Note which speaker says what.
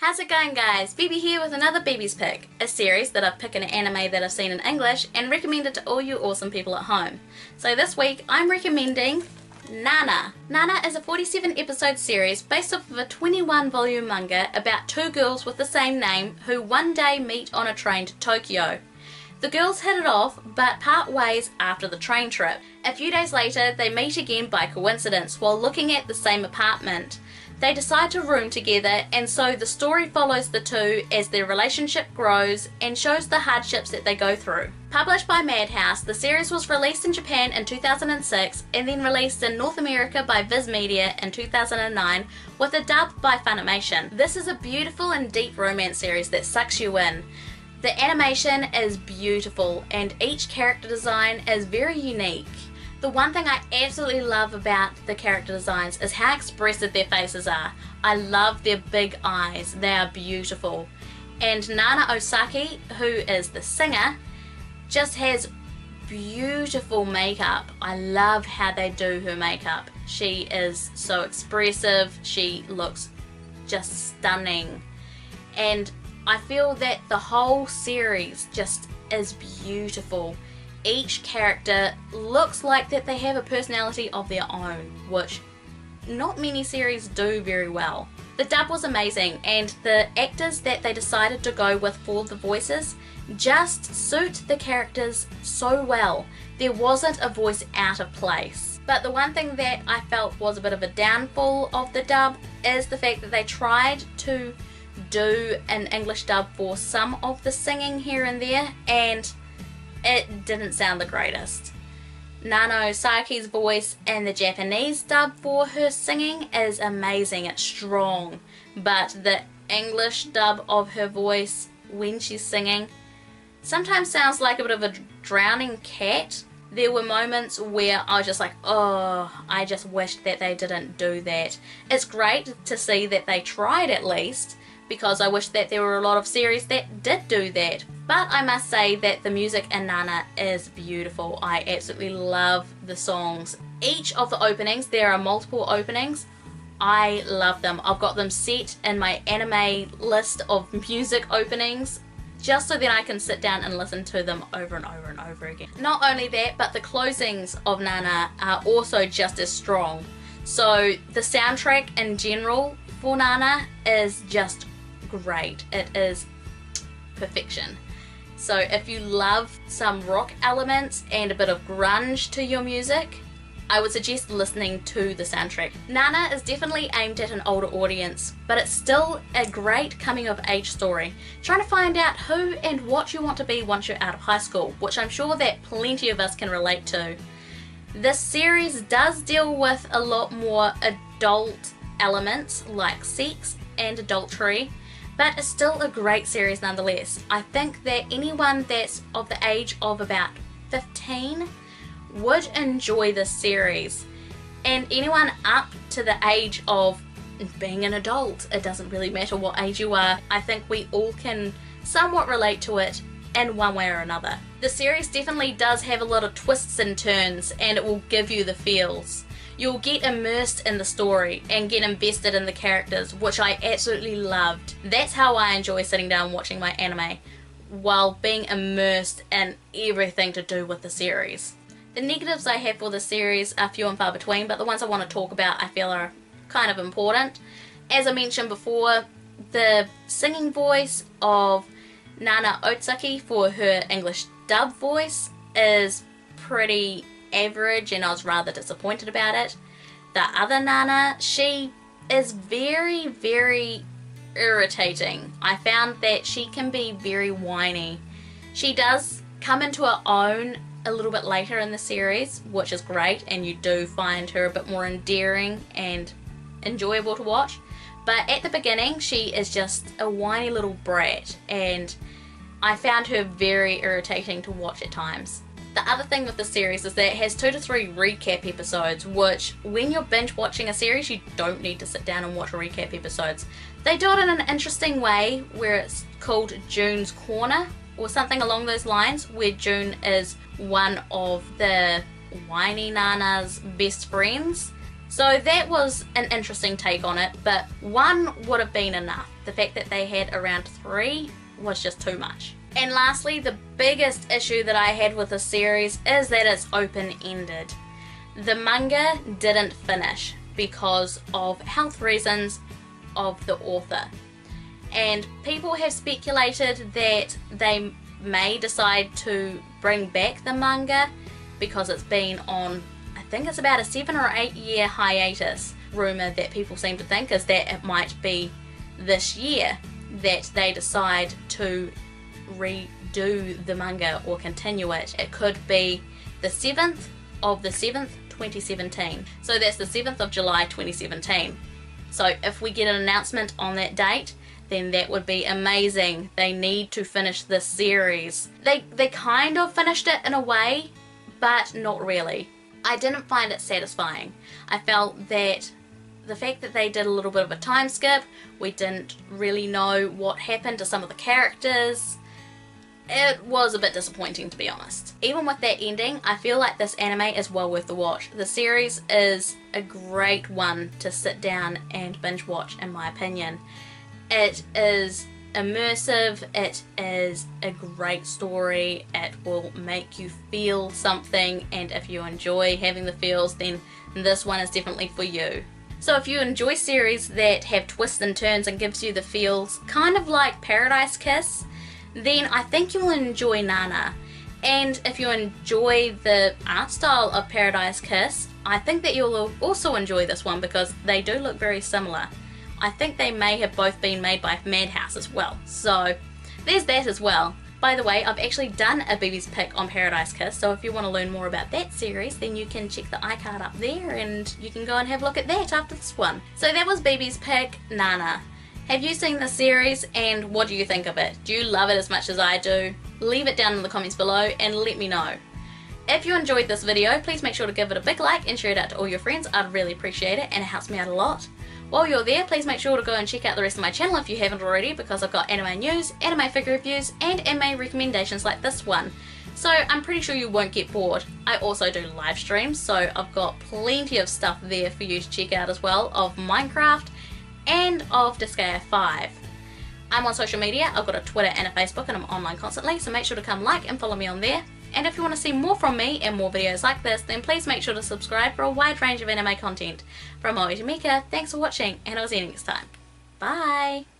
Speaker 1: How's it going, guys? Bibi here with another Bibi's Pick, a series that I've picked an anime that I've seen in English and recommended to all you awesome people at home. So this week I'm recommending Nana. Nana is a 47 episode series based off of a 21 volume manga about two girls with the same name who one day meet on a train to Tokyo. The girls hit it off but part ways after the train trip. A few days later they meet again by coincidence while looking at the same apartment. They decide to room together, and so the story follows the two as their relationship grows and shows the hardships that they go through. Published by Madhouse, the series was released in Japan in 2006 and then released in North America by Viz Media in 2009 with a dub by Funimation. This is a beautiful and deep romance series that sucks you in. The animation is beautiful and each character design is very unique. The one thing I absolutely love about the character designs is how expressive their faces are. I love their big eyes, they are beautiful. And Nana Osaki, who is the singer, just has beautiful makeup. I love how they do her makeup. She is so expressive, she looks just stunning. And I feel that the whole series just is beautiful. Each character looks like that they have a personality of their own, which not many series do very well. The dub was amazing, and the actors that they decided to go with for the voices just suit the characters so well. There wasn't a voice out of place. But the one thing that I felt was a bit of a downfall of the dub is the fact that they tried to do an English dub for some of the singing here and there, and it didn't sound the greatest. Nana Osaki's voice in the Japanese dub for her singing is amazing, it's strong, but the English dub of her voice when she's singing sometimes sounds like a bit of a drowning cat. There were moments where I was just like, oh, I just wished that they didn't do that. It's great to see that they tried at least, because I wish that there were a lot of series that did do that. But I must say that the music in Nana is beautiful. I absolutely love the songs. Each of the openings, there are multiple openings, I love them. I've got them set in my anime list of music openings just so that I can sit down and listen to them over and over and over again. Not only that, but the closings of Nana are also just as strong. So the soundtrack in general for Nana is just great. It is perfection. So if you love some rock elements and a bit of grunge to your music, I would suggest listening to the soundtrack. Nana is definitely aimed at an older audience, but it's still a great coming of age story, trying to find out who and what you want to be once you're out of high school, which I'm sure that plenty of us can relate to. This series does deal with a lot more adult elements like sex and adultery, but it's still a great series nonetheless. I think that anyone that's of the age of about 15 would enjoy this series, and anyone up to the age of being an adult, it doesn't really matter what age you are, I think we all can somewhat relate to it in one way or another. The series definitely does have a lot of twists and turns, and it will give you the feels. You'll get immersed in the story and get invested in the characters, which I absolutely loved. That's how I enjoy sitting down watching my anime, while being immersed in everything to do with the series. The negatives I have for the series are few and far between, but the ones I want to talk about I feel are kind of important. As I mentioned before, the singing voice of Nana Osaki for her English dub voice is pretty average, and I was rather disappointed about it. The other Nana, she is very, very irritating. I found that she can be very whiny. She does come into her own a little bit later in the series, which is great, and you do find her a bit more endearing and enjoyable to watch. But at the beginning, she is just a whiny little brat, and I found her very irritating to watch at times. The other thing with the series is that it has 2 to 3 recap episodes, which when you're binge watching a series you don't need to sit down and watch recap episodes. They do it in an interesting way where it's called June's Corner or something along those lines, where June is one of the whiny Nana's best friends. So that was an interesting take on it, but one would have been enough. The fact that they had around 3 was just too much. And lastly, the biggest issue that I had with the series is that it's open-ended. The manga didn't finish because of health reasons of the author. And people have speculated that they may decide to bring back the manga because it's been on, I think it's about a 7 or 8 year hiatus. Rumour that people seem to think is that it might be this year that they decide to redo the manga or continue it. It could be the 7th of the 7th, 2017. So that's the 7th of July 2017. So if we get an announcement on that date, then that would be amazing. They need to finish this series. They kind of finished it in a way, but not really. I didn't find it satisfying. I felt that the fact that they did a little bit of a time skip, we didn't really know what happened to some of the characters. It was a bit disappointing, to be honest. Even with that ending, I feel like this anime is well worth the watch. The series is a great one to sit down and binge watch, in my opinion. It is immersive, it is a great story, it will make you feel something, and if you enjoy having the feels, then this one is definitely for you. So if you enjoy series that have twists and turns and gives you the feels, kind of like Paradise Kiss, then I think you'll enjoy Nana. And if you enjoy the art style of Paradise Kiss, I think that you'll also enjoy this one because they do look very similar. I think they may have both been made by Madhouse as well, so there's that as well. By the way, I've actually done a Bibi's pick on Paradise Kiss, so if you want to learn more about that series, then you can check the iCard up there and you can go and have a look at that after this one. So that was Bibi's pick, Nana. Have you seen the series and what do you think of it? Do you love it as much as I do? Leave it down in the comments below and let me know. If you enjoyed this video, please make sure to give it a big like and share it out to all your friends. I'd really appreciate it and it helps me out a lot. While you're there, please make sure to go and check out the rest of my channel if you haven't already, because I've got anime news, anime figure reviews, and anime recommendations like this one. So I'm pretty sure you won't get bored. I also do live streams, so I've got plenty of stuff there for you to check out as well, of Minecraft and of Disgaea 5. I'm on social media. I've got a Twitter and a Facebook, and I'm online constantly, so make sure to come like and follow me on there. And if you want to see more from me and more videos like this, then please make sure to subscribe for a wide range of anime content. From Maui to Mika, thanks for watching, and I'll see you next time. Bye!